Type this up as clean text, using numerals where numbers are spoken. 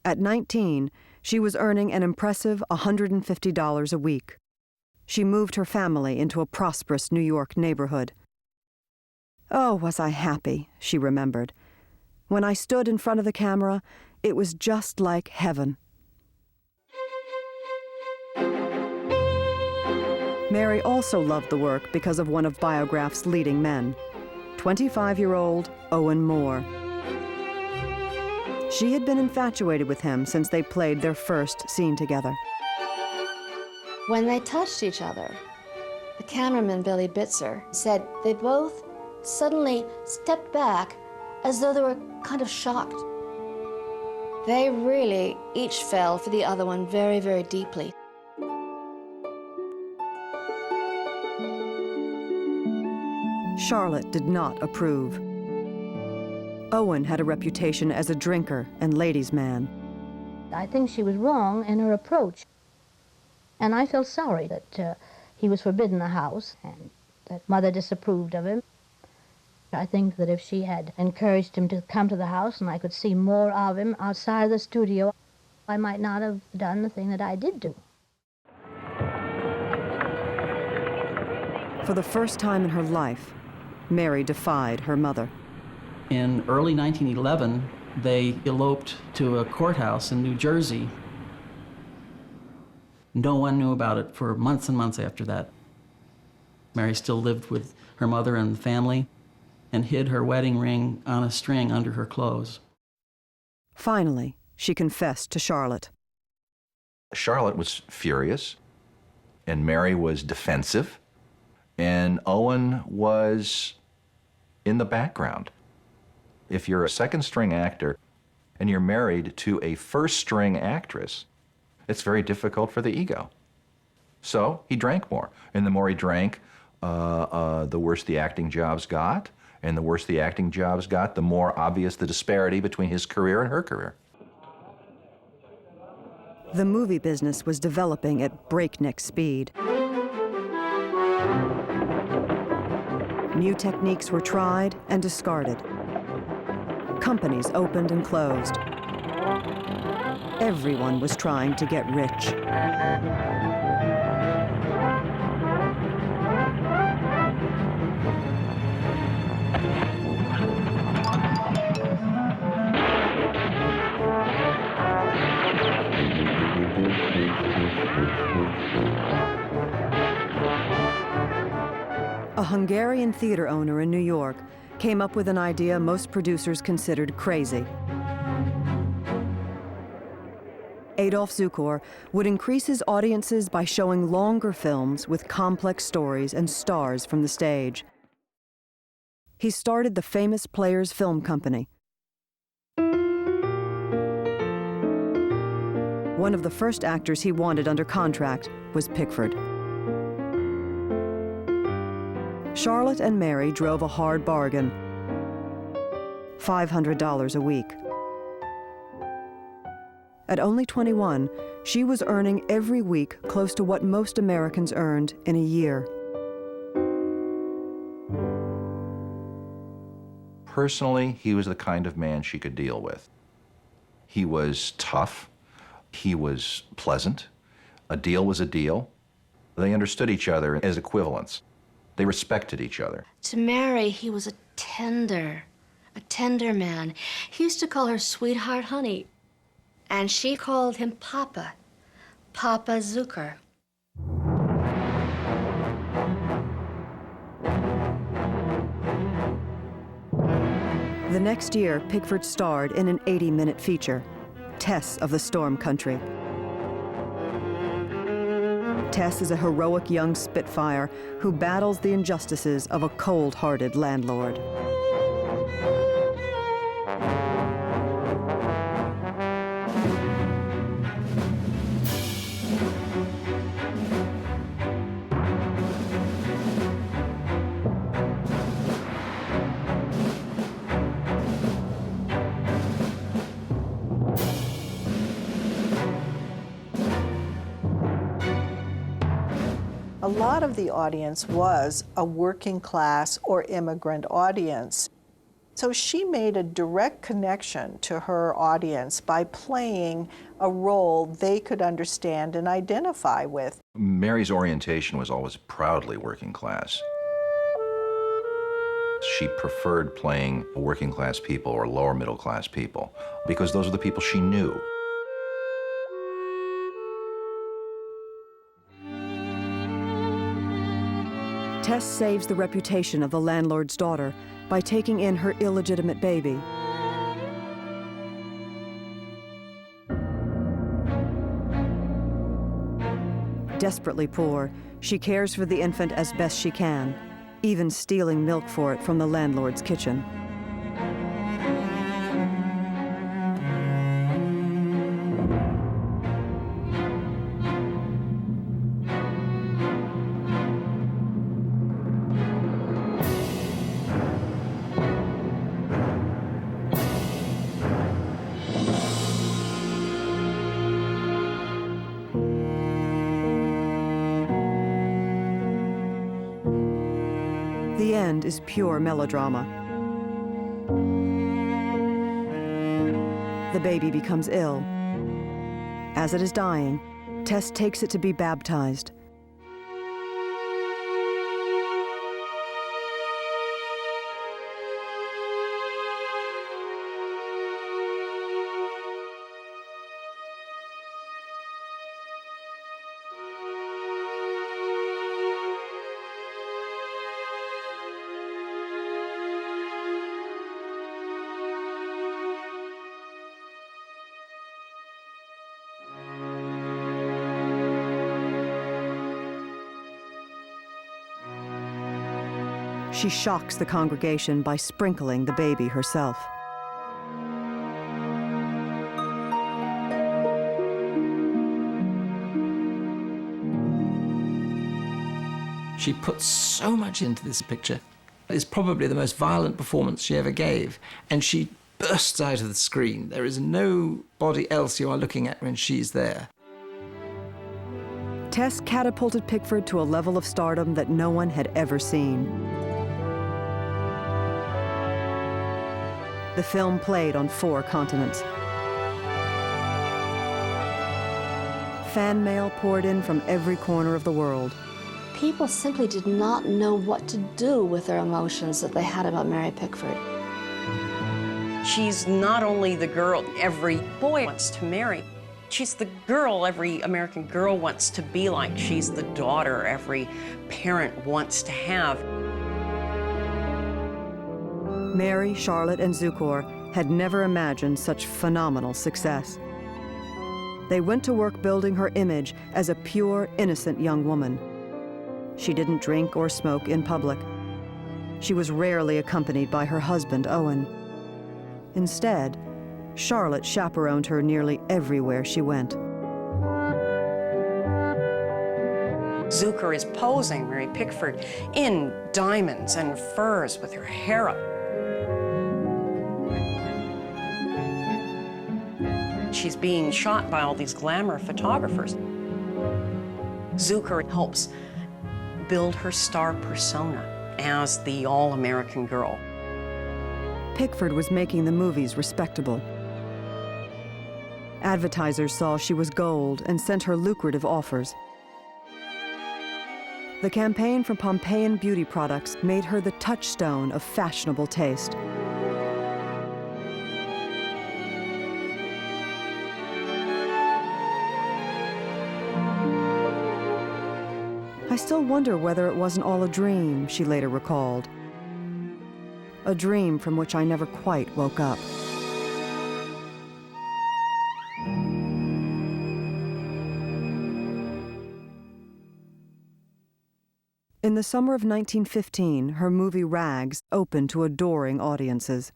At 19, she was earning an impressive $150 a week. She moved her family into a prosperous New York neighborhood. "Oh, was I happy," she remembered. "When I stood in front of the camera, it was just like heaven." Mary also loved the work because of one of Biograph's leading men, 25-year-old Owen Moore. She had been infatuated with him since they played their first scene together. When they touched each other, the cameraman, Billy Bitzer, said they both suddenly stepped back as though they were kind of shocked. They really each fell for the other one very, very deeply. Charlotte did not approve. Owen had a reputation as a drinker and ladies' man. I think she was wrong in her approach. And I felt sorry that he was forbidden the house and that Mother disapproved of him. I think that if she had encouraged him to come to the house and I could see more of him outside of the studio, I might not have done the thing that I did do. For the first time in her life, Mary defied her mother. In early 1911, they eloped to a courthouse in New Jersey. No one knew about it for months and months after that. Mary still lived with her mother and the family and hid her wedding ring on a string under her clothes. Finally, she confessed to Charlotte. Charlotte was furious, and Mary was defensive, and Owen was in the background. If you're a second-string actor and you're married to a first-string actress, it's very difficult for the ego. So he drank more, and the more he drank, the worse the acting jobs got, and the worse the acting jobs got, the more obvious the disparity between his career and her career. The movie business was developing at breakneck speed. New techniques were tried and discarded. Companies opened and closed. Everyone was trying to get rich. A Hungarian theater owner in New York came up with an idea most producers considered crazy. Adolf Zukor would increase his audiences by showing longer films with complex stories and stars from the stage. He started the famous Players Film Company. One of the first actors he wanted under contract was Pickford. Charlotte and Mary drove a hard bargain, $500 a week. At only 21, she was earning every week close to what most Americans earned in a year. Personally, he was the kind of man she could deal with. He was tough. He was pleasant. A deal was a deal. They understood each other as equivalents. They respected each other. To Mary, he was a tender man. He used to call her sweetheart honey. And she called him Papa, Papa Zukor. The next year, Pickford starred in an 80-minute feature, Tess of the Storm Country. Tess is a heroic young Spitfire who battles the injustices of a cold-hearted landlord. A lot of the audience was a working class or immigrant audience. So she made a direct connection to her audience by playing a role they could understand and identify with. Mary's orientation was always proudly working class. She preferred playing working class people or lower middle class people because those are the people she knew. Tess saves the reputation of the landlord's daughter by taking in her illegitimate baby. Desperately poor, she cares for the infant as best she can, even stealing milk for it from the landlord's kitchen. The end is pure melodrama. The baby becomes ill. As it is dying, Tess takes it to be baptized. She shocks the congregation by sprinkling the baby herself. She put so much into this picture. It's probably the most violent performance she ever gave, and she bursts out of the screen. There is nobody else you are looking at when she's there. Tess catapulted Pickford to a level of stardom that no one had ever seen. The film played on 4 continents. Fan mail poured in from every corner of the world. People simply did not know what to do with their emotions that they had about Mary Pickford. She's not only the girl every boy wants to marry, she's the girl every American girl wants to be like. She's the daughter every parent wants to have. Mary, Charlotte, and Zukor had never imagined such phenomenal success. They went to work building her image as a pure, innocent young woman. She didn't drink or smoke in public. She was rarely accompanied by her husband, Owen. Instead, Charlotte chaperoned her nearly everywhere she went. Zukor is posing Mary Pickford in diamonds and furs with her hair up. She's being shot by all these glamour photographers. Zukor helps build her star persona as the all-American girl. Pickford was making the movies respectable. Advertisers saw she was gold and sent her lucrative offers. The campaign for Pompeian beauty products made her the touchstone of fashionable taste. I still wonder whether it wasn't all a dream, she later recalled. A dream from which I never quite woke up. In the summer of 1915, her movie Rags opened to adoring audiences.